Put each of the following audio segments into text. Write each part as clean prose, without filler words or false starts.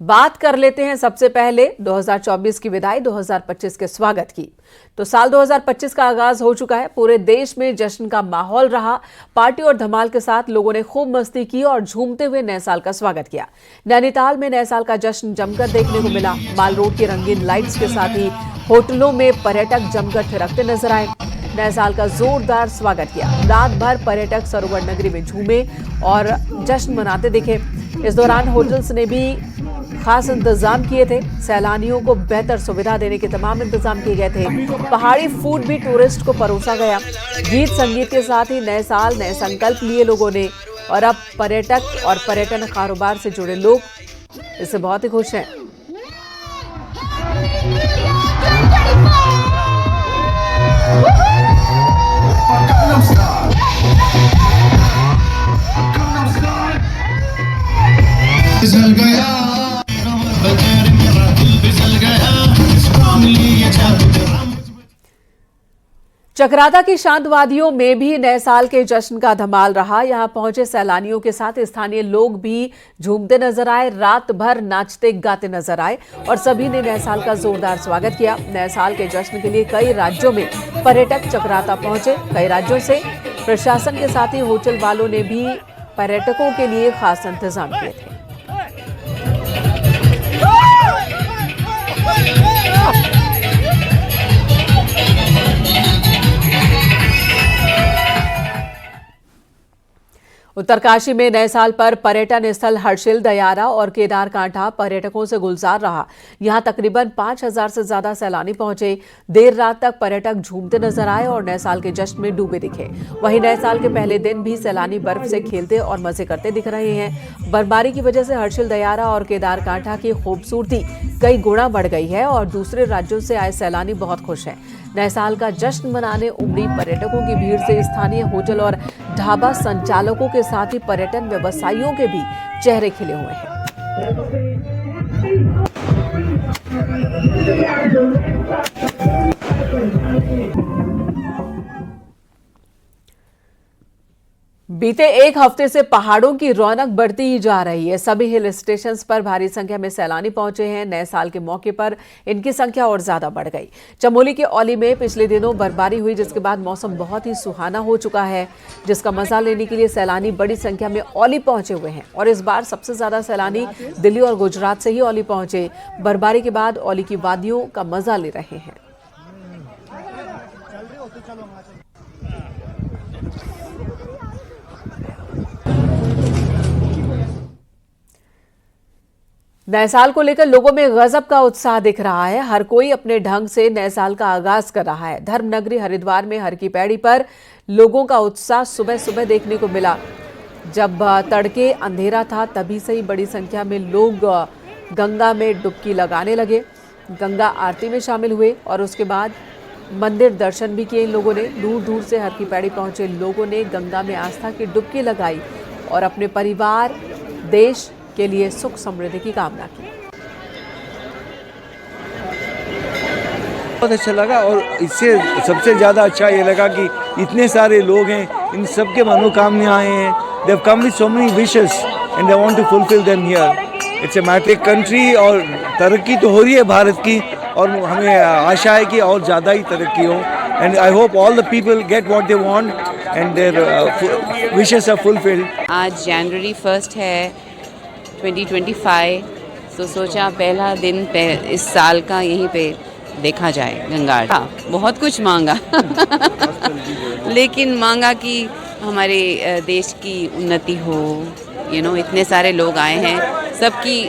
बात कर लेते हैं सबसे पहले 2024 की विदाई 2025 के स्वागत की। तो साल 2025 का आगाज हो चुका है। पूरे देश में जश्न का माहौल रहा। पार्टी और धमाल के साथ लोगों ने खूब मस्ती की और झूमते हुए नए साल का स्वागत किया। नैनीताल में नए साल का जश्न जमकर देखने को मिला। माल रोड की रंगीन लाइट्स के साथ ही होटलों में पर्यटक जमकर थिरकते नजर आए। नए साल का जोरदार स्वागत किया। रात भर पर्यटक सरोवर नगरी में झूमे और जश्न मनाते दिखे। इस दौरान होटल्स ने भी खास इंतजाम किए थे। सैलानियों को बेहतर सुविधा देने के तमाम इंतजाम किए गए थे। पहाड़ी फूड भी टूरिस्ट को परोसा गया। गीत संगीत के साथ ही नए साल नए संकल्प लिए लोगों ने और अब पर्यटक और पर्यटन कारोबार से जुड़े लोग इससे बहुत ही खुश हैं। चकराता की शांत वादियों में भी नए साल के जश्न का धमाल रहा। यहां पहुंचे सैलानियों के साथ स्थानीय लोग भी झूमते नजर आए, रात भर नाचते गाते नजर आए और सभी ने नए साल का जोरदार स्वागत किया। नए साल के जश्न के लिए कई राज्यों में पर्यटक चकराता पहुंचे। कई राज्यों से प्रशासन के साथ ही होटल वालों ने भी पर्यटकों के लिए खास इंतजाम किए थे। उत्तरकाशी में नए साल पर पर्यटन स्थल हर्षिल, दयारा और केदारकांठा पर्यटकों से गुलजार रहा। यहां तकरीबन 5000 से ज्यादा सैलानी पहुंचे। देर रात तक पर्यटक झूमते नजर आए और नए साल के जश्न में डूबे दिखे। वहीं नए साल के पहले दिन भी सैलानी बर्फ से खेलते और मजे करते दिख रहे हैं। बर्फबारी की वजह से हर्षिल, दयारा और केदारकांठा की खूबसूरती कई गुना बढ़ गई है और दूसरे राज्यों से आए सैलानी बहुत खुश हैं। नए साल का जश्न मनाने उमड़ी पर्यटकों की भीड़ से स्थानीय होटल और ढाबा संचालकों के साथ ही पर्यटन व्यवसायियों के भी चेहरे खिले हुए हैं। बीते एक हफ्ते से पहाड़ों की रौनक बढ़ती ही जा रही है। सभी हिल स्टेशंस पर भारी संख्या में सैलानी पहुंचे हैं। नए साल के मौके पर इनकी संख्या और ज्यादा बढ़ गई। चमोली के औली में पिछले दिनों बर्फबारी हुई, जिसके बाद मौसम बहुत ही सुहाना हो चुका है, जिसका मजा लेने के लिए सैलानी बड़ी संख्या में औली पहुंचे हुए हैं। और इस बार सबसे ज्यादा सैलानी दिल्ली और गुजरात से ही औली पहुंचे। बर्फबारी के बाद औली की वादियों का मजा ले रहे हैं। नए साल को लेकर लोगों में गजब का उत्साह दिख रहा है। हर कोई अपने ढंग से नए साल का आगाज कर रहा है। धर्मनगरी हरिद्वार में हर की पैड़ी पर लोगों का उत्साह सुबह सुबह देखने को मिला। जब तड़के अंधेरा था तभी से ही बड़ी संख्या में लोग गंगा में डुबकी लगाने लगे, गंगा आरती में शामिल हुए और उसके बाद मंदिर दर्शन भी किए इन लोगों ने। दूर दूर से हर की पैड़ी पहुंचे लोगों ने गंगा में आस्था की डुबकी लगाई और अपने परिवार, देश के लिए सुख समृद्धि की कामना की। बहुत अच्छा लगा और इससे सबसे ज़्यादा अच्छा ये लगा कि इतने सारे लोग हैं, इन सब के मनोकामनाएं हैं। They have come with so many wishes and they want to fulfil them here. It's a matric country और तरक्की तो हो रही है भारत की और हमें आशा है कि और ज़्यादा ही तरक्की हो। And I hope all the people get what they want and their wishes are fulfilled. आज जनवरी 1 है 2025, तो सोचा पहला दिन इस साल का यहीं पे देखा जाए गंगा। बहुत कुछ मांगा लेकिन मांगा कि हमारे देश की उन्नति हो। इतने सारे लोग आए हैं, सबकी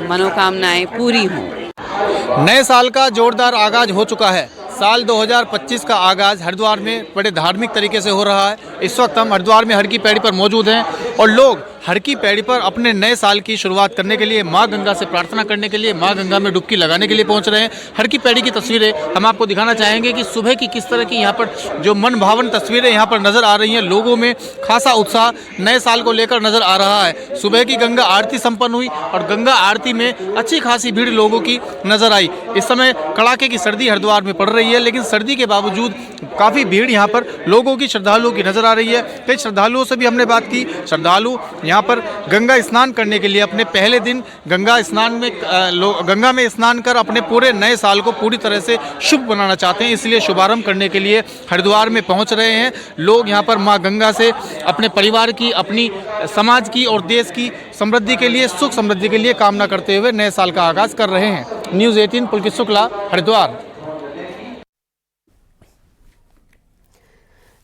मनोकामनाएं पूरी हों। नए साल का जोरदार आगाज हो चुका है। साल 2025 का आगाज हरिद्वार में बड़े धार्मिक तरीके से हो रहा है। इस वक्त हम हरिद्वार में हर की पैड़ी पर मौजूद हैं और लोग हर की पैड़ी पर अपने नए साल की शुरुआत करने के लिए, माँ गंगा से प्रार्थना करने के लिए, माँ गंगा में डुबकी लगाने के लिए पहुंच रहे हैं। हर की पैड़ी की तस्वीरें हम आपको दिखाना चाहेंगे कि सुबह की किस तरह की यहाँ पर जो मन भावन तस्वीरें यहाँ पर नज़र आ रही हैं। लोगों में खासा उत्साह नए साल को लेकर नज़र आ रहा है। सुबह की गंगा आरती संपन्न हुई और गंगा आरती में अच्छी खासी भीड़ लोगों की नज़र आई। इस समय कड़ाके की सर्दी हरिद्वार में पड़ रही है, लेकिन सर्दी के बावजूद काफ़ी भीड़ यहाँ पर लोगों की, श्रद्धालुओं की नज़र आ रही है। कई श्रद्धालुओं से भी हमने बात की। श्रद्धालु यहाँ पर गंगा स्नान करने के लिए अपने पहले दिन गंगा में स्नान कर अपने पूरे नए साल को पूरी तरह से शुभ बनाना चाहते हैं। इसलिए शुभारंभ करने के लिए हरिद्वार में पहुँच रहे हैं लोग। यहाँ पर माँ गंगा से अपने परिवार की, अपनी समाज की और देश की समृद्धि के लिए, सुख समृद्धि के लिए कामना करते हुए नए साल का आगाज कर रहे हैं। न्यूज़ 18 पुलकित शुक्ला, हरिद्वार।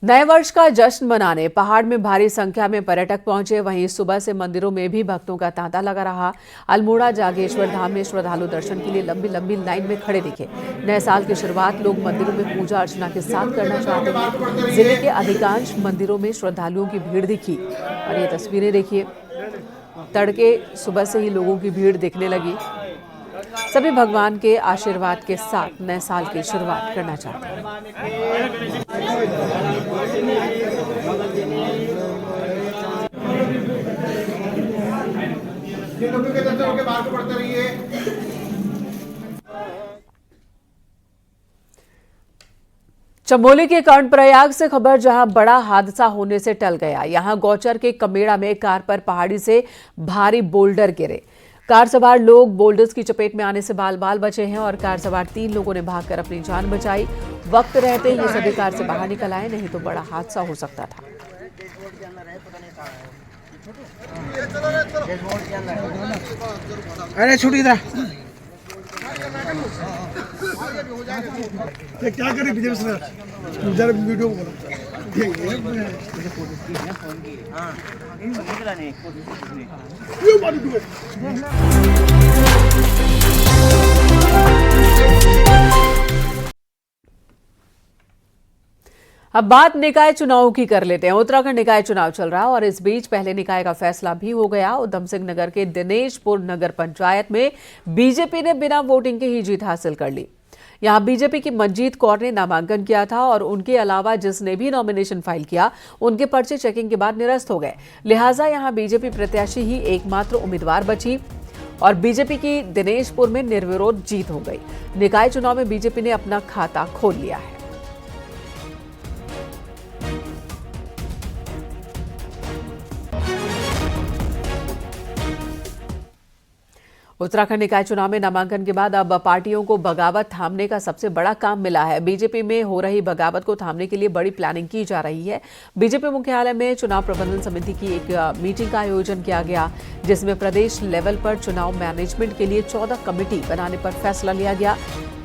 नए वर्ष का जश्न मनाने पहाड़ में भारी संख्या में पर्यटक पहुंचे। वहीं सुबह से मंदिरों में भी भक्तों का तांता लगा रहा। अल्मोड़ा जागेश्वर धाम में श्रद्धालु दर्शन के लिए लंबी लंबी लाइन में खड़े दिखे। नए साल की शुरुआत लोग मंदिरों में पूजा अर्चना के साथ करना चाहते हैं। जिले के अधिकांश मंदिरों में श्रद्धालुओं की भीड़ दिखी और ये तस्वीरें देखिए, तड़के सुबह से ही लोगों की भीड़ दिखने लगी। सभी भगवान के आशीर्वाद के साथ नए साल की शुरुआत करना चाहते हैं। चमोली के कर्णप्रयाग से खबर, जहां बड़ा हादसा होने से टल गया। यहां गौचर के कमेड़ा में कार पर पहाड़ी से भारी बोल्डर गिरे। कार सवार लोग बोल्डर्स की चपेट में आने से बाल बाल बचे हैं और कार सवार 3 लोगों ने भागकर अपनी जान बचाई। वक्त रहते ये सभी कार से बाहर निकल आए, नहीं तो बड़ा हादसा हो सकता था। अरे छुट्टी था क्या करें वीडियो अब बात निकाय चुनाव की कर लेते हैं। उत्तराखंड निकाय चुनाव चल रहा और इस बीच पहले निकाय का फैसला भी हो गया। उधम सिंह नगर के दिनेशपुर नगर पंचायत में बीजेपी ने बिना वोटिंग के ही जीत हासिल कर ली। यहां बीजेपी की मंजीत कौर ने नामांकन किया था और उनके अलावा जिसने भी नॉमिनेशन फाइल किया उनके पर्चे चेकिंग के बाद निरस्त हो गए। लिहाजा यहां बीजेपी प्रत्याशी ही एकमात्र उम्मीदवार बची और बीजेपी की दिनेशपुर में निर्विरोध जीत हो गई। निकाय चुनाव में बीजेपी ने अपना खाता खोल लिया है। उत्तराखंड निकाय चुनाव में नामांकन के बाद अब पार्टियों को बगावत थामने का सबसे बड़ा काम मिला है। बीजेपी में हो रही बगावत को थामने के लिए बड़ी प्लानिंग की जा रही है। बीजेपी मुख्यालय में चुनाव प्रबंधन समिति की एक मीटिंग का आयोजन किया गया, जिसमें प्रदेश लेवल पर चुनाव मैनेजमेंट के लिए 14 कमेटी बनाने पर फैसला लिया गया।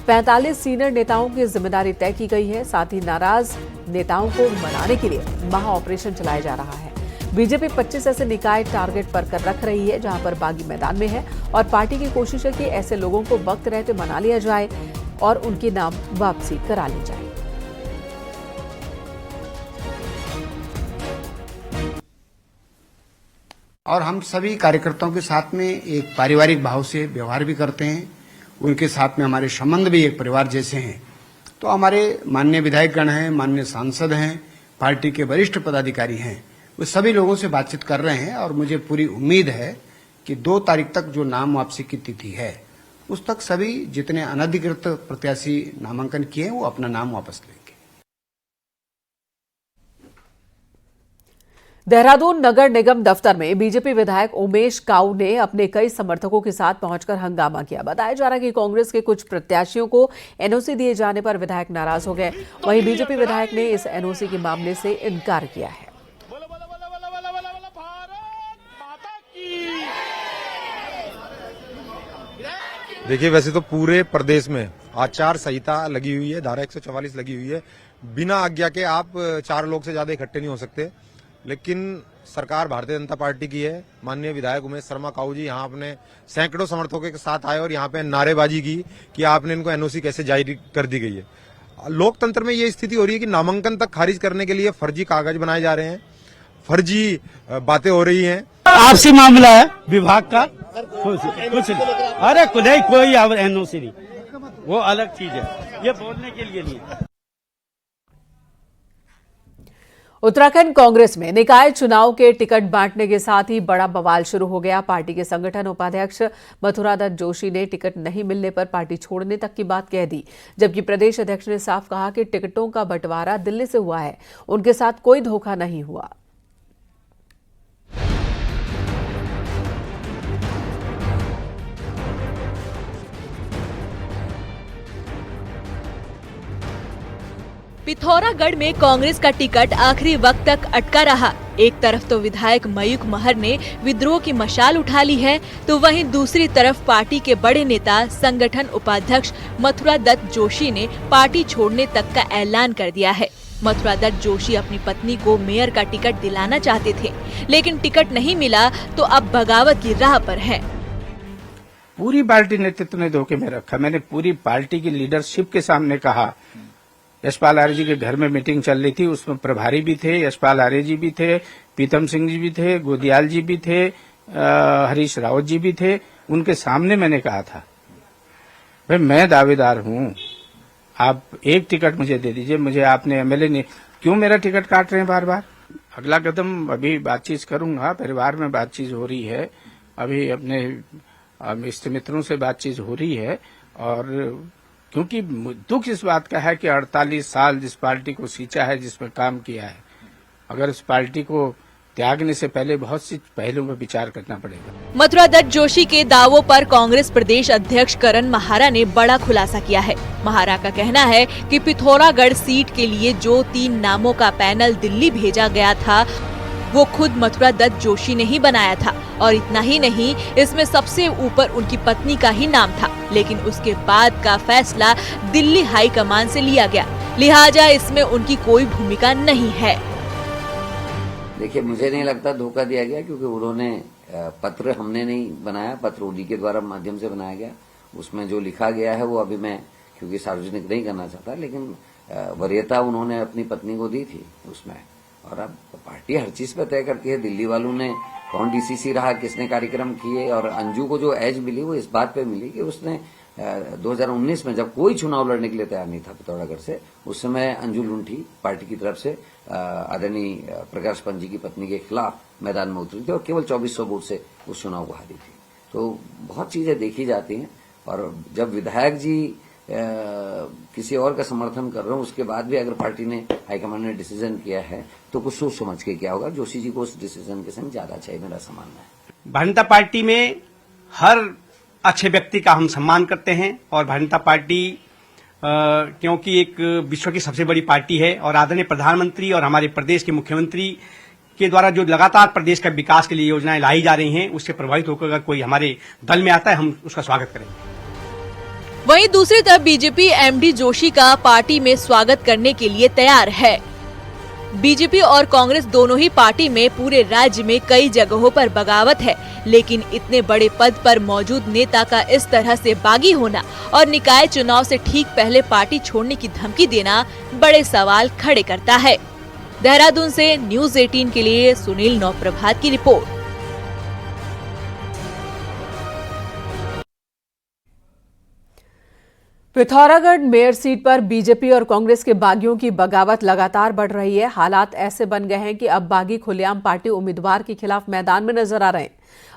45 सीनियर नेताओं की जिम्मेदारी तय की गई है। साथ ही नाराज नेताओं को मनाने के लिए महा ऑपरेशन चलाया जा रहा है। बीजेपी 25 ऐसे निकाय टारगेट पर कर रख रही है जहां पर बागी मैदान में है और पार्टी की कोशिश है कि ऐसे लोगों को वक्त रहते मना लिया जाए और उनके नाम वापसी करा ली जाए। और हम सभी कार्यकर्ताओं के साथ में एक पारिवारिक भाव से व्यवहार भी करते हैं। उनके साथ में हमारे संबंध भी एक परिवार जैसे हैं। तो हमारे माननीय विधायकगण हैं, माननीय सांसद हैं, पार्टी के वरिष्ठ पदाधिकारी हैं, वो सभी लोगों से बातचीत कर रहे हैं और मुझे पूरी उम्मीद है कि 2 तारीख तक जो नाम वापसी की तिथि है उस तक सभी जितने अनधिकृत प्रत्याशी नामांकन किए हैं वो अपना नाम वापस लेंगे। देहरादून नगर निगम दफ्तर में बीजेपी विधायक उमेश काऊ ने अपने कई समर्थकों के साथ पहुंचकर हंगामा किया। बताया जा रहा है कि कांग्रेस के कुछ प्रत्याशियों को एनओसी दिए जाने पर विधायक नाराज हो गए। वहीं बीजेपी विधायक ने इस एनओसी के मामले से इनकार किया है। देखिए, वैसे तो पूरे प्रदेश में आचार संहिता लगी हुई है, धारा 144 लगी हुई है। बिना आज्ञा के आप 4 लोग से ज्यादा इकट्ठे नहीं हो सकते। लेकिन सरकार भारतीय जनता पार्टी की है। माननीय विधायक उमेश शर्मा काऊ जी यहाँ अपने सैकड़ों समर्थकों के साथ आए और यहाँ पे नारेबाजी की कि आपने इनको एनओसी कैसे जारी कर दी गई है। लोकतंत्र में ये स्थिति हो रही है कि नामांकन तक खारिज करने के लिए फर्जी कागज बनाए जा रहे हैं, फर्जी बातें हो रही हैं। आपसी मामला है विभाग का, कुछ नहीं। अरे नहीं, कोई एनओसी नहीं, वो अलग चीज है, ये बोलने के लिए नहीं। उत्तराखंड कांग्रेस में निकाय चुनाव के टिकट बांटने के साथ ही बड़ा बवाल शुरू हो गया। पार्टी के संगठन उपाध्यक्ष मथुरा दत्त जोशी ने टिकट नहीं मिलने पर पार्टी छोड़ने तक की बात कह दी, जबकि प्रदेश अध्यक्ष ने साफ कहा कि टिकटों का बंटवारा दिल्ली से हुआ है, उनके साथ कोई धोखा नहीं हुआ। पिथौरागढ़ में कांग्रेस का टिकट आखिरी वक्त तक अटका रहा। एक तरफ तो विधायक मयूख महर ने विद्रोह की मशाल उठा ली है, तो वहीं दूसरी तरफ पार्टी के बड़े नेता संगठन उपाध्यक्ष मथुरा दत्त जोशी ने पार्टी छोड़ने तक का ऐलान कर दिया है। मथुरा दत्त जोशी अपनी पत्नी को मेयर का टिकट दिलाना चाहते थे, लेकिन टिकट नहीं मिला तो अब बगावत की राह पर हैं। पूरी पार्टी नेतृत्व ने धोखे में रखा। मैंने पूरी पार्टी की लीडरशिप के सामने कहा। यशपाल आर्य जी के घर में मीटिंग चल रही थी, उसमें प्रभारी भी थे, यशपाल आर्य जी भी थे, प्रीतम सिंह जी भी थे, गोदियाल जी भी थे, हरीश रावत जी भी थे। उनके सामने मैंने कहा था, भाई मैं दावेदार हूं, आप एक टिकट मुझे दे दीजिए। मुझे आपने एमएलए ने क्यों मेरा टिकट काट रहे हैं बार बार। अगला कदम अभी बातचीत करूंगा, परिवार में बातचीत हो रही है, अभी अपने इष्ट मित्रों से बातचीत हो रही है। और क्योंकि दुख इस बात का है कि 48 साल जिस पार्टी को सींचा है, जिसमें काम किया है, अगर उस पार्टी को त्यागने से पहले बहुत सी पहलुओं पर विचार करना पड़ेगा। मथुरा दत्त जोशी के दावों पर कांग्रेस प्रदेश अध्यक्ष करण महारा ने बड़ा खुलासा किया है। महारा का कहना है कि पिथौरागढ़ सीट के लिए जो 3 नामों का पैनल दिल्ली भेजा गया था, वो खुद मथुरा दत्त जोशी ने ही बनाया था। और इतना ही नहीं, इसमें सबसे ऊपर उनकी पत्नी का ही नाम था, लेकिन उसके बाद का फैसला दिल्ली हाई कमान से लिया गया, लिहाजा इसमें उनकी कोई भूमिका नहीं है। देखिए, मुझे नहीं लगता धोखा दिया गया, क्योंकि उन्होंने पत्र हमने नहीं बनाया, पत्र उन्हीं के द्वारा माध्यम से बनाया गया। उसमें जो लिखा गया है वो अभी मैं क्योंकि सार्वजनिक नहीं करना चाहता, लेकिन वरीयता उन्होंने अपनी पत्नी को दी थी उसमें। और अब पार्टी हर चीज पे तय करती है। दिल्ली वालों ने कौन डीसीसी रहा, किसने कार्यक्रम किए, और अंजू को जो एज मिली वो इस बात पे मिली कि उसने 2019 में जब कोई चुनाव लड़ने के लिए तैयार नहीं था पिथौरागढ़ से, उस समय अंजू लुंठी पार्टी की तरफ से आदरणीय प्रकाश पंत जी की पत्नी के खिलाफ मैदान में उतरी थी और केवल 2400 वोट से उस चुनाव को हारी थी। तो बहुत चीजें देखी जाती हैं। और जब विधायक जी किसी और का समर्थन कर रहे हो, उसके बाद भी अगर पार्टी ने हाईकमान ने डिसीजन किया है तो कुछ सोच समझ के किया होगा। जोशी जी को उस डिसीजन के संग ज्यादा चाहिए, मेरा मानना है। भारतीय जनता पार्टी में हर अच्छे व्यक्ति का हम सम्मान करते हैं, और भारतीय जनता पार्टी क्योंकि एक विश्व की सबसे बड़ी पार्टी है, और आदरणीय प्रधानमंत्री और हमारे प्रदेश के मुख्यमंत्री के द्वारा जो लगातार प्रदेश का विकास के लिए योजनाएं लाई जा रही हैं, उससे प्रभावित होकर अगर कोई हमारे दल में आता है, हम उसका स्वागत करेंगे। वहीं दूसरी तरफ बीजेपी एमडी जोशी का पार्टी में स्वागत करने के लिए तैयार है। बीजेपी और कांग्रेस दोनों ही पार्टी में पूरे राज्य में कई जगहों पर बगावत है, लेकिन इतने बड़े पद पर मौजूद नेता का इस तरह से बागी होना और निकाय चुनाव से ठीक पहले पार्टी छोड़ने की धमकी देना बड़े सवाल खड़े करता है। देहरादून से न्यूज़ 18 के लिए सुनील नौप्रभात की रिपोर्ट। पिथौरागढ़ मेयर सीट पर बीजेपी और कांग्रेस के बागियों की बगावत लगातार बढ़ रही है। हालात ऐसे बन गए हैं कि अब बागी खुलेआम पार्टी उम्मीदवार के खिलाफ मैदान में नजर आ रहे हैं।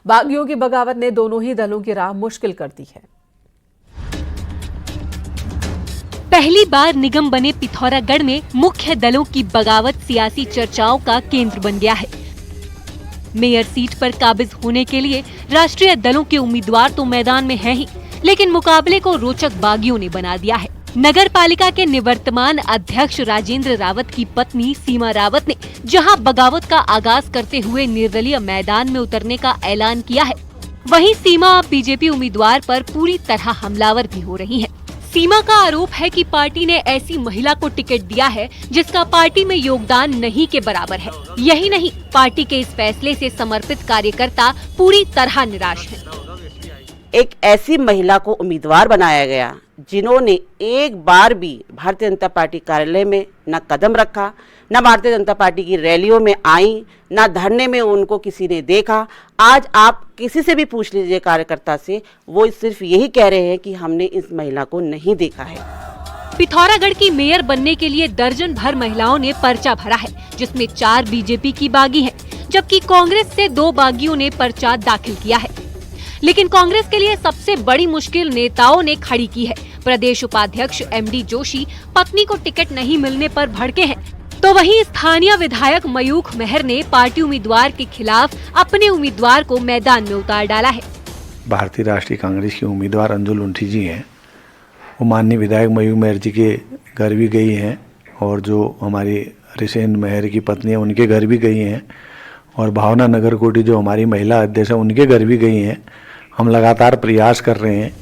बागियों की बगावत ने दोनों ही दलों की राह मुश्किल कर दी है। पहली बार निगम बने पिथौरागढ़ में मुख्य दलों की बगावत सियासी चर्चाओं का केंद्र बन गया है। मेयर सीट पर काबिज होने के लिए राष्ट्रीय दलों के उम्मीदवार तो मैदान में हैं ही, लेकिन मुकाबले को रोचक बागियों ने बना दिया है। नगर पालिका के निवर्तमान अध्यक्ष राजेंद्र रावत की पत्नी सीमा रावत ने जहां बगावत का आगाज करते हुए निर्दलीय मैदान में उतरने का ऐलान किया है, वहीं सीमा अब बीजेपी उम्मीदवार पर पूरी तरह हमलावर भी हो रही हैं। सीमा का आरोप है कि पार्टी ने ऐसी महिला को टिकट दिया है जिसका पार्टी में योगदान नहीं के बराबर है। यही नहीं, पार्टी के इस फैसले से समर्पित कार्यकर्ता पूरी तरह निराश हैं। एक ऐसी महिला को उम्मीदवार बनाया गया जिन्होंने एक बार भी भारतीय जनता पार्टी कार्यालय में न कदम रखा, न भारतीय जनता पार्टी की रैलियों में आई, न धरने में उनको किसी ने देखा। आज आप किसी से भी पूछ लीजिए कार्यकर्ता से, वो सिर्फ यही कह रहे हैं कि हमने इस महिला को नहीं देखा है। पिथौरागढ़ की मेयर बनने के लिए दर्जन भर महिलाओं ने पर्चा भरा है, जिसमें 4 बीजेपी की बागी हैं, जबकि कांग्रेस से 2 बागियों ने पर्चा दाखिल किया है। लेकिन कांग्रेस के लिए सबसे बड़ी मुश्किल नेताओं ने खड़ी की है। प्रदेश उपाध्यक्ष एमडी जोशी पत्नी को टिकट नहीं मिलने पर भड़के हैं, तो वहीं स्थानीय विधायक मयूख महर ने पार्टी उम्मीदवार के खिलाफ अपने उम्मीदवार को मैदान में उतार डाला है। भारतीय राष्ट्रीय कांग्रेस की उम्मीदवार अंजू लुंठी जी हैं, वो माननीय विधायक मयूख महर जी के घर भी गई हैं और जो हमारी रिसेन मेहर की पत्नी है उनके घर भी गई हैं, और भावना नगर कोटी जो हमारी महिला अध्यक्ष है उनके घर भी गई हैं। हम लगातार प्रयास कर रहे हैं।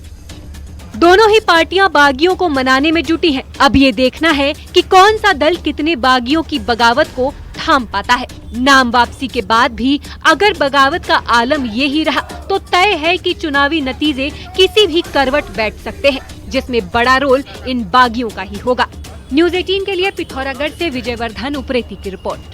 दोनों ही पार्टियां बागियों को मनाने में जुटी हैं। अब ये देखना है कि कौन सा दल कितने बागियों की बगावत को थाम पाता है। नाम वापसी के बाद भी अगर बगावत का आलम यही रहा तो तय है कि चुनावी नतीजे किसी भी करवट बैठ सकते हैं, जिसमें बड़ा रोल इन बागियों का ही होगा। न्यूज़ 18 के लिए पिथौरागढ़ से विजयवर्धन उप्रेती की रिपोर्ट।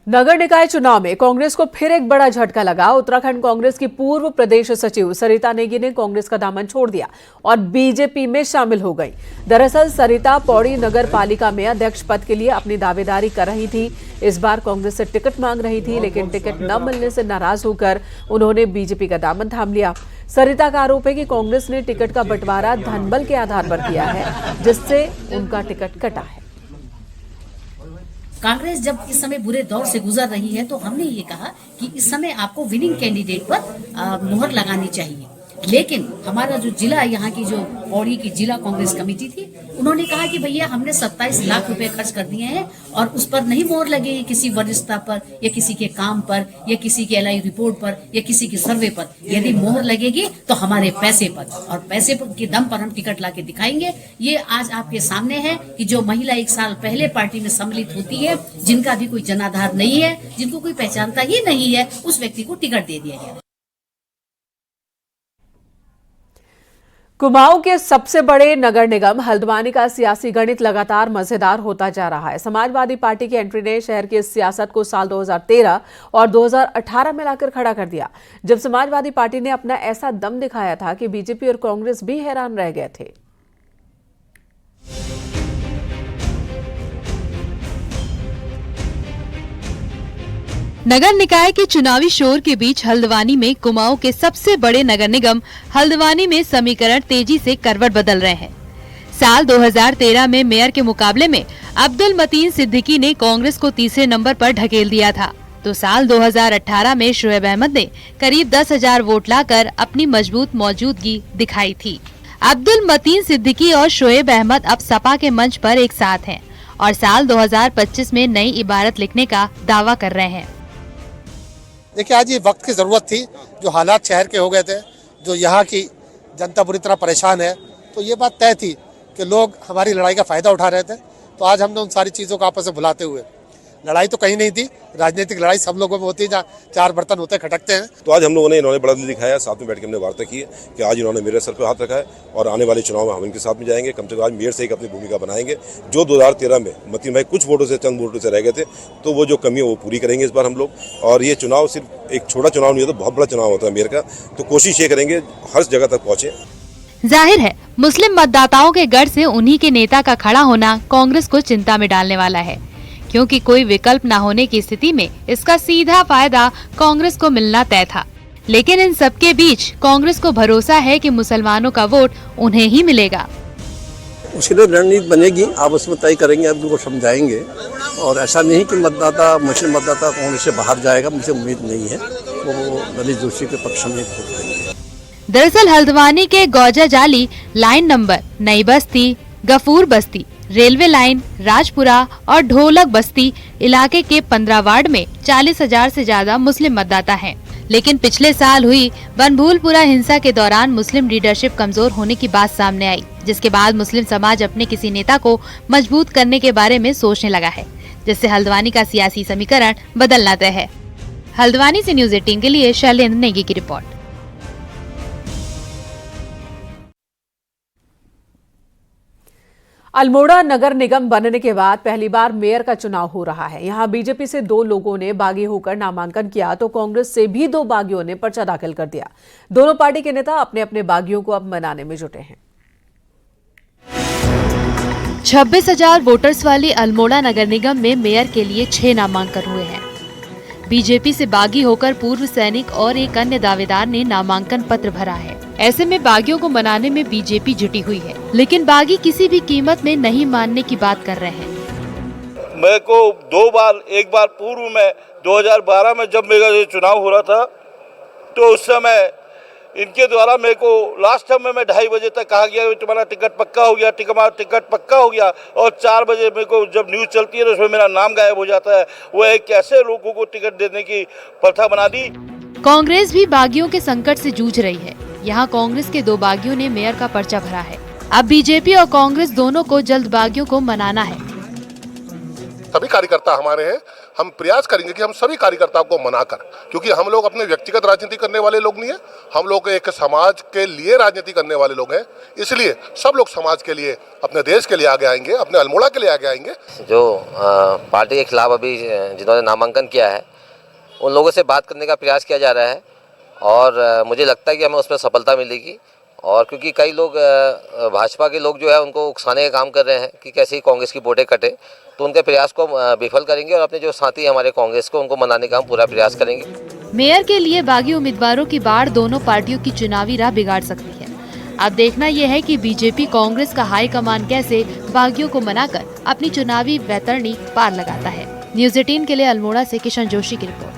नगर निकाय चुनाव में कांग्रेस को फिर एक बड़ा झटका लगा। उत्तराखंड कांग्रेस की पूर्व प्रदेश सचिव सरिता नेगी ने कांग्रेस का दामन छोड़ दिया और बीजेपी में शामिल हो गई। दरअसल सरिता पौड़ी नगर पालिका में अध्यक्ष पद के लिए अपनी दावेदारी कर रही थी। इस बार कांग्रेस से टिकट मांग रही थी, लेकिन टिकट न मिलने से नाराज होकर उन्होंने बीजेपी का दामन थाम लिया। सरिता का आरोप है कि कांग्रेस ने टिकट का बंटवारा धनबल के आधार पर किया है, जिससे उनका टिकट कटा है। कांग्रेस जब इस समय बुरे दौर से गुजर रही है तो हमने ये कहा कि इस समय आपको विनिंग कैंडिडेट पर मुहर लगानी चाहिए, लेकिन हमारा जो जिला यहाँ की जो पौड़ी की जिला कांग्रेस कमेटी थी उन्होंने कहा कि भैया हमने 27 लाख रुपए खर्च कर दिए हैं और उस पर नहीं मोहर लगेगी किसी वरिष्ठता पर या किसी के काम पर या किसी के LI रिपोर्ट पर या किसी के सर्वे पर। यदि मोहर लगेगी तो हमारे पैसे पर, और पैसे के दम पर हम टिकट लाके दिखाएंगे। ये आज आपके सामने है कि जो महिला 1 साल पहले पार्टी में सम्मिलित होती है, जिनका भी कोई जनाधार नहीं है, जिनको कोई पहचानता ही नहीं है, उस व्यक्ति को टिकट दे दिया गया। कुमाऊं के सबसे बड़े नगर निगम हल्द्वानी का सियासी गणित लगातार मजेदार होता जा रहा है। समाजवादी पार्टी की एंट्री ने शहर की सियासत को साल 2013 और 2018 में लाकर खड़ा कर दिया, जब समाजवादी पार्टी ने अपना ऐसा दम दिखाया था कि बीजेपी और कांग्रेस भी हैरान रह गए थे। नगर निकाय के चुनावी शोर के बीच हल्द्वानी में कुमाऊं के सबसे बड़े नगर निगम हल्द्वानी में समीकरण तेजी से करवट बदल रहे हैं। साल 2013 में मेयर के मुकाबले में अब्दुल मतीन सिद्दीकी ने कांग्रेस को तीसरे नंबर पर ढकेल दिया था, तो साल 2018 में शोएब अहमद ने करीब 10,000 वोट लाकर अपनी मजबूत मौजूदगी दिखाई थी। अब्दुल मतीन सिद्दीकी और शोएब अहमद अब सपा के मंच पर एक साथ हैं और साल 2025 में नई इबारत लिखने का दावा कर रहे हैं। देखिए, आज ये वक्त की ज़रूरत थी। जो हालात शहर के हो गए थे, जो यहाँ की जनता बुरी तरह परेशान है, तो ये बात तय थी कि लोग हमारी लड़ाई का फ़ायदा उठा रहे थे। तो आज हमने उन सारी चीज़ों को आपस में भुलाते हुए, लड़ाई तो कहीं नहीं थी, राजनीतिक लड़ाई सब लोगों में होती है जहाँ 4 बर्तन होते खटकते हैं। तो आज हम लोगों ने इन्होंने बड़ा दिल दिखाया, साथ में बैठ के हमने वार्ता की है कि आज इन्होंने मेरे सर पे हाथ रखा है और आने वाले चुनाव में हम इनके साथ में जाएंगे। कम से कम आज मेयर से एक अपनी भूमिका बनाएंगे। जो 2013 में मतीन भाई कुछ वोटों से, चंद वोटों से रह गए थे, तो वो जो कमी है वो पूरी करेंगे इस बार हम लोग। और ये चुनाव सिर्फ एक छोटा चुनाव नहीं होता, बहुत बड़ा चुनाव होता है मेयर का। तो कोशिश ये करेंगे हर जगह तक पहुँचे। जाहिर है मुस्लिम मतदाताओं के गढ़ से उन्हीं के नेता का खड़ा होना कांग्रेस को चिंता में डालने वाला है, क्योंकि कोई विकल्प न होने की स्थिति में इसका सीधा फायदा कांग्रेस को मिलना तय था। लेकिन इन सबके बीच कांग्रेस को भरोसा है कि मुसलमानों का वोट उन्हें ही मिलेगा। उसके लिए रणनीति बनेगी, आप उसमें तय करेंगे, आप उनको समझाएंगे। और ऐसा नहीं कि मुस्लिम मतदाता कांग्रेस से बाहर जाएगा, मुझे उम्मीद नहीं है। वो ललित जोशी के पक्ष में वोट देंगे। दरअसल हल्द्वानी के गौजा जाली, लाइन नंबर, नई बस्ती, गफूर बस्ती, रेलवे लाइन, राजपुरा और ढोलक बस्ती इलाके के 15 वार्ड में 40,000 से ज्यादा मुस्लिम मतदाता हैं। लेकिन पिछले साल हुई बनभूलपुरा हिंसा के दौरान मुस्लिम लीडरशिप कमजोर होने की बात सामने आई, जिसके बाद मुस्लिम समाज अपने किसी नेता को मजबूत करने के बारे में सोचने लगा है, जिससे हल्द्वानी का सियासी समीकरण बदलना तय है। हल्द्वानी से न्यूज़ 18 के लिए शैलेंद्र नेगी की रिपोर्ट। अल्मोड़ा नगर निगम बनने के बाद पहली बार मेयर का चुनाव हो रहा है। यहां बीजेपी से 2 लोगों ने बागी होकर नामांकन किया, तो कांग्रेस से भी 2 बागियों ने पर्चा दाखिल कर दिया। दोनों पार्टी के नेता अपने अपने बागियों को अब मनाने में जुटे हैं। 26,000 वोटर्स वाली अल्मोड़ा नगर निगम में मेयर के लिए 6 नामांकन हुए हैं। बीजेपी से बागी होकर पूर्व सैनिक और एक अन्य दावेदार ने नामांकन पत्र भरा है। ऐसे में बागियों को मनाने में बीजेपी जुटी हुई है, लेकिन बागी किसी भी कीमत में नहीं मानने की बात कर रहे हैं। मेरे को 2 बार, एक बार पूर्व में 2012 में जब मेरा ये चुनाव हो रहा था, तो उस समय इनके द्वारा मेरे को लास्ट टाइम में 2:30 बजे तक कहा गया कि तुम्हारा टिकट पक्का हो गया, टिकट पक्का हो गया, और 4 बजे मेरे को जब न्यूज़ चलती है तो उसमें मेरा नाम गायब हो जाता है। वो एक कैसे लोगों को टिकट देने की प्रथा बना दी। कांग्रेस भी बागियों के संकट से जूझ रही है। यहाँ कांग्रेस के 2 बागियों ने मेयर का पर्चा भरा है। अब बीजेपी और कांग्रेस दोनों को जल्द बागियों को मनाना है। सभी कार्यकर्ता हमारे हैं, हम प्रयास करेंगे कि हम सभी कार्यकर्ताओं को मनाकर, क्योंकि हम लोग अपने व्यक्तिगत राजनीति करने वाले लोग नहीं है, हम लोग एक समाज के लिए राजनीति करने वाले लोग हैं। इसलिए सब लोग समाज के लिए, अपने देश के लिए आगे आएंगे, अपने अल्मोड़ा के लिए आगे आएंगे। जो पार्टी के खिलाफ अभी जिन्होंने नामांकन किया है उन लोगों से बात करने का प्रयास किया जा रहा है, और मुझे लगता है कि हमें उसमें सफलता मिलेगी। और क्योंकि कई लोग भाजपा के लोग जो है उनको उकसाने का काम कर रहे हैं कि कैसे ही कांग्रेस की वोटें कटे, तो उनके प्रयास को विफल करेंगे और अपने जो साथी हमारे कांग्रेस को उनको मनाने का हम पूरा प्रयास करेंगे। मेयर के लिए बागी उम्मीदवारों की बाढ़ दोनों पार्टियों की चुनावी राह बिगाड़ सकती है। अब देखना यह है कि बीजेपी कांग्रेस का हाईकमान कैसे बागियों को मनाकर अपनी चुनावी वैतरणी पार लगाता है। न्यूज़ 18 के लिए अल्मोड़ा से किशन जोशी की रिपोर्ट।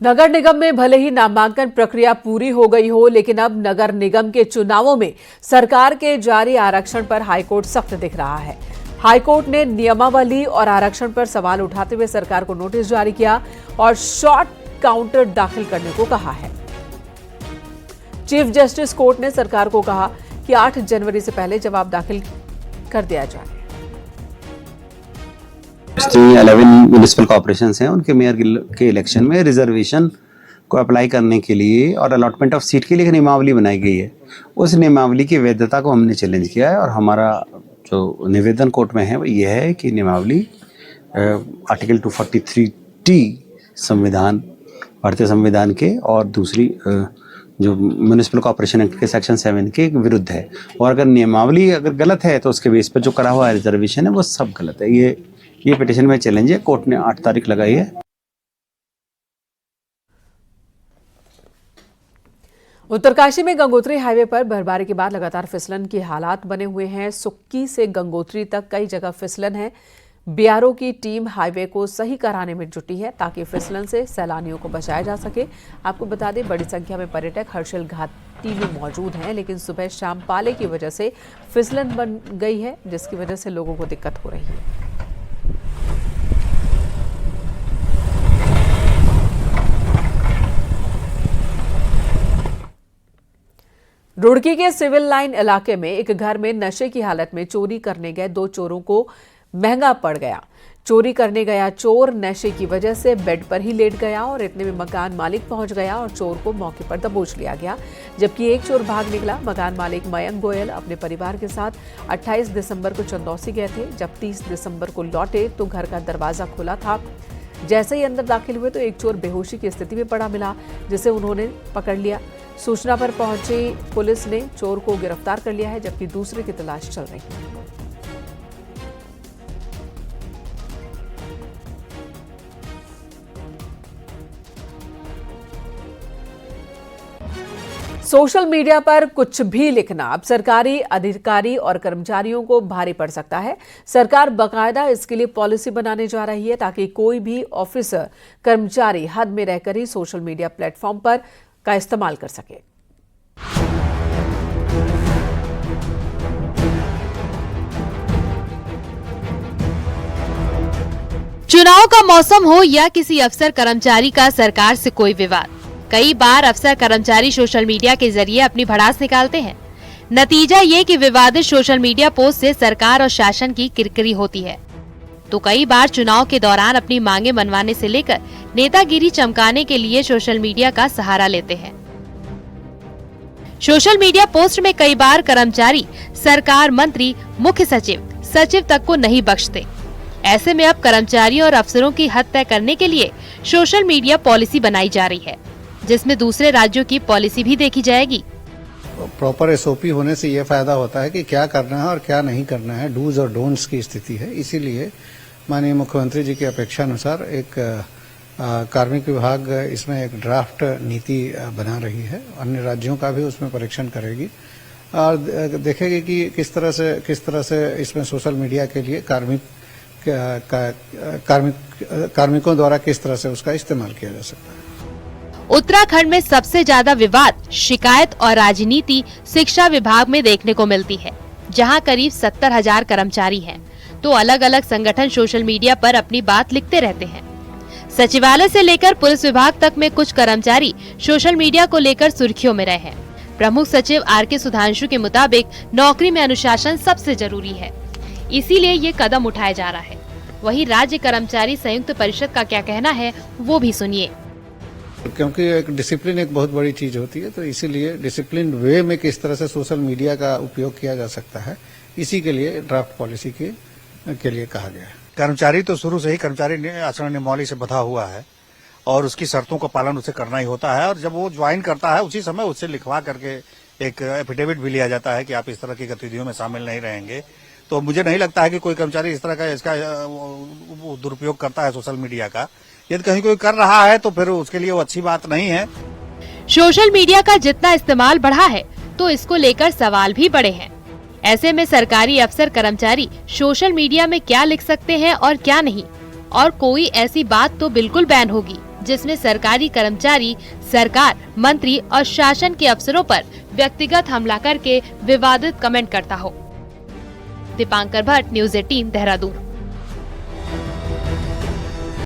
नगर निगम में भले ही नामांकन प्रक्रिया पूरी हो गई हो, लेकिन अब नगर निगम के चुनावों में सरकार के जारी आरक्षण पर हाईकोर्ट सख्त दिख रहा है। हाईकोर्ट ने नियमावली और आरक्षण पर सवाल उठाते हुए सरकार को नोटिस जारी किया और शॉर्ट काउंटर दाखिल करने को कहा है। चीफ जस्टिस कोर्ट ने सरकार को कहा कि 8 जनवरी से पहले जवाब दाखिल कर दिया जाए। 11 म्युनिसिपल कॉर्पोरेशंस हैं, उनके मेयर के इलेक्शन में रिजर्वेशन को अप्लाई करने के लिए और अलॉटमेंट ऑफ सीट के लिए एक नियमावली बनाई गई है। उस नियमावली की वैधता को हमने चैलेंज किया है और हमारा जो निवेदन कोर्ट में है वो ये है कि नियमावली आर्टिकल 243T संविधान, भारतीय संविधान के, और दूसरी जो म्युनिसिपल कॉर्पोरेशन एक्ट के सेक्शन 7 के विरुद्ध है। और अगर नियमावली अगर गलत है तो उसके बेस पर जो करा हुआ रिजर्वेशन है वो सब गलत है। ये पिटीशन में चैलेंज है, कोर्ट ने 8 तारीख लगाई है। उत्तरकाशी में गंगोत्री हाईवे पर बर्फबारी के बाद लगातार फिसलन के हालात बने हुए हैं। सुक्की से गंगोत्री तक कई जगह फिसलन है। बीआरओ की टीम हाईवे को सही कराने में जुटी है ताकि फिसलन से सैलानियों को बचाया जा सके। आपको बता दें, बड़ी संख्या में पर्यटक हर्षिल घाटी में मौजूद हैं, लेकिन सुबह शाम पाले की वजह से फिसलन बन गई है, जिसकी वजह से लोगों को दिक्कत हो रही है। रुड़की के सिविल लाइन इलाके में एक घर में नशे की हालत में चोरी करने गए 2 चोरों को महंगा पड़ गया। चोरी करने गया चोर नशे की वजह से बेड पर ही लेट गया और इतने में मकान मालिक पहुंच गया और चोर को मौके पर दबोच लिया गया, जबकि एक चोर भाग निकला। मकान मालिक मयंक गोयल अपने परिवार के साथ 28 दिसंबर को चंदौसी गए थे। जब 30 दिसंबर को लौटे तो घर का दरवाजा खुला था। जैसे ही अंदर दाखिल हुए तो एक चोर बेहोशी की स्थिति में पड़ा मिला, जिसे उन्होंने पकड़ लिया। सूचना पर पहुंची पुलिस ने चोर को गिरफ्तार कर लिया है, जबकि दूसरे की तलाश चल रही है। सोशल मीडिया पर कुछ भी लिखना अब सरकारी अधिकारी और कर्मचारियों को भारी पड़ सकता है। सरकार बाकायदा इसके लिए पॉलिसी बनाने जा रही है ताकि कोई भी ऑफिसर कर्मचारी हद में रहकर ही सोशल मीडिया प्लेटफॉर्म पर का इस्तेमाल कर सके। चुनाव का मौसम हो या किसी अफसर कर्मचारी का सरकार से कोई विवाद, कई बार अफसर कर्मचारी सोशल मीडिया के जरिए अपनी भड़ास निकालते हैं। नतीजा ये कि विवादित सोशल मीडिया पोस्ट से सरकार और शासन की किरकिरी होती है। तो कई बार चुनाव के दौरान अपनी मांगे मनवाने से लेकर नेतागिरी चमकाने के लिए सोशल मीडिया का सहारा लेते हैं। सोशल मीडिया पोस्ट में कई बार कर्मचारी सरकार, मंत्री, मुख्य सचिव तक को नहीं बख्शते। ऐसे में अब कर्मचारियों और अफसरों की हद तय करने के लिए सोशल मीडिया पॉलिसी बनाई जा रही है, जिसमें दूसरे राज्यों की पॉलिसी भी देखी जाएगी। प्रॉपर एसओपी होने से ये फायदा होता है कि क्या करना है और क्या नहीं करना है, डूज और डोंट्स की स्थिति है। इसीलिए माननीय मुख्यमंत्री जी की अपेक्षा अनुसार एक कार्मिक विभाग इसमें एक ड्राफ्ट नीति बना रही है। अन्य राज्यों का भी उसमें परीक्षण करेगी और देखेगी कि किस तरह से इसमें सोशल मीडिया के लिए कार्मिक कार्मिकों द्वारा किस तरह से उसका इस्तेमाल किया जा सकता है। उत्तराखंड में सबसे ज्यादा विवाद, शिकायत और राजनीति शिक्षा विभाग में देखने को मिलती है, जहां करीब 70,000 कर्मचारी हैं, तो अलग अलग संगठन सोशल मीडिया पर अपनी बात लिखते रहते हैं। सचिवालय से लेकर पुलिस विभाग तक में कुछ कर्मचारी सोशल मीडिया को लेकर सुर्खियों में रहे हैं। प्रमुख सचिव आर.के. सुधांशु के मुताबिक नौकरी में अनुशासन सबसे जरूरी है, इसीलिए ये कदम उठाया जा रहा है। वहीं राज्य कर्मचारी संयुक्त परिषद का क्या कहना है, वो भी सुनिए। क्योंकि एक डिसिप्लिन एक बहुत बड़ी चीज होती है, तो इसीलिए डिसिप्लिन वे में किस तरह से सोशल मीडिया का उपयोग किया जा सकता है, इसी के लिए ड्राफ्ट पॉलिसी के लिए कहा गया है। कर्मचारी तो शुरू से ही कर्मचारी आचरण नियमावली से बंधा हुआ है और उसकी शर्तों का पालन उसे करना ही होता है, और जब वो ज्वाइन करता है उसी समय उससे लिखवा करके एक एफिडेविट भी लिया जाता है कि आप इस तरह की गतिविधियों में शामिल नहीं रहेंगे। तो मुझे नहीं लगता है कि कोई कर्मचारी इस तरह का इसका दुरुपयोग करता है सोशल मीडिया का। यदि कहीं कोई कर रहा है तो फिर उसके लिए वो अच्छी बात नहीं है। सोशल मीडिया का जितना इस्तेमाल बढ़ा है, तो इसको लेकर सवाल भी बढ़े हैं। ऐसे में सरकारी अफसर कर्मचारी सोशल मीडिया में क्या लिख सकते हैं और क्या नहीं, और कोई ऐसी बात तो बिल्कुल बैन होगी जिसमें सरकारी कर्मचारी सरकार, मंत्री और शासन के अफसरों पर व्यक्तिगत हमला करके विवादित कमेंट करता हो। दीपांकर भट्ट, न्यूज़ 18, देहरादून।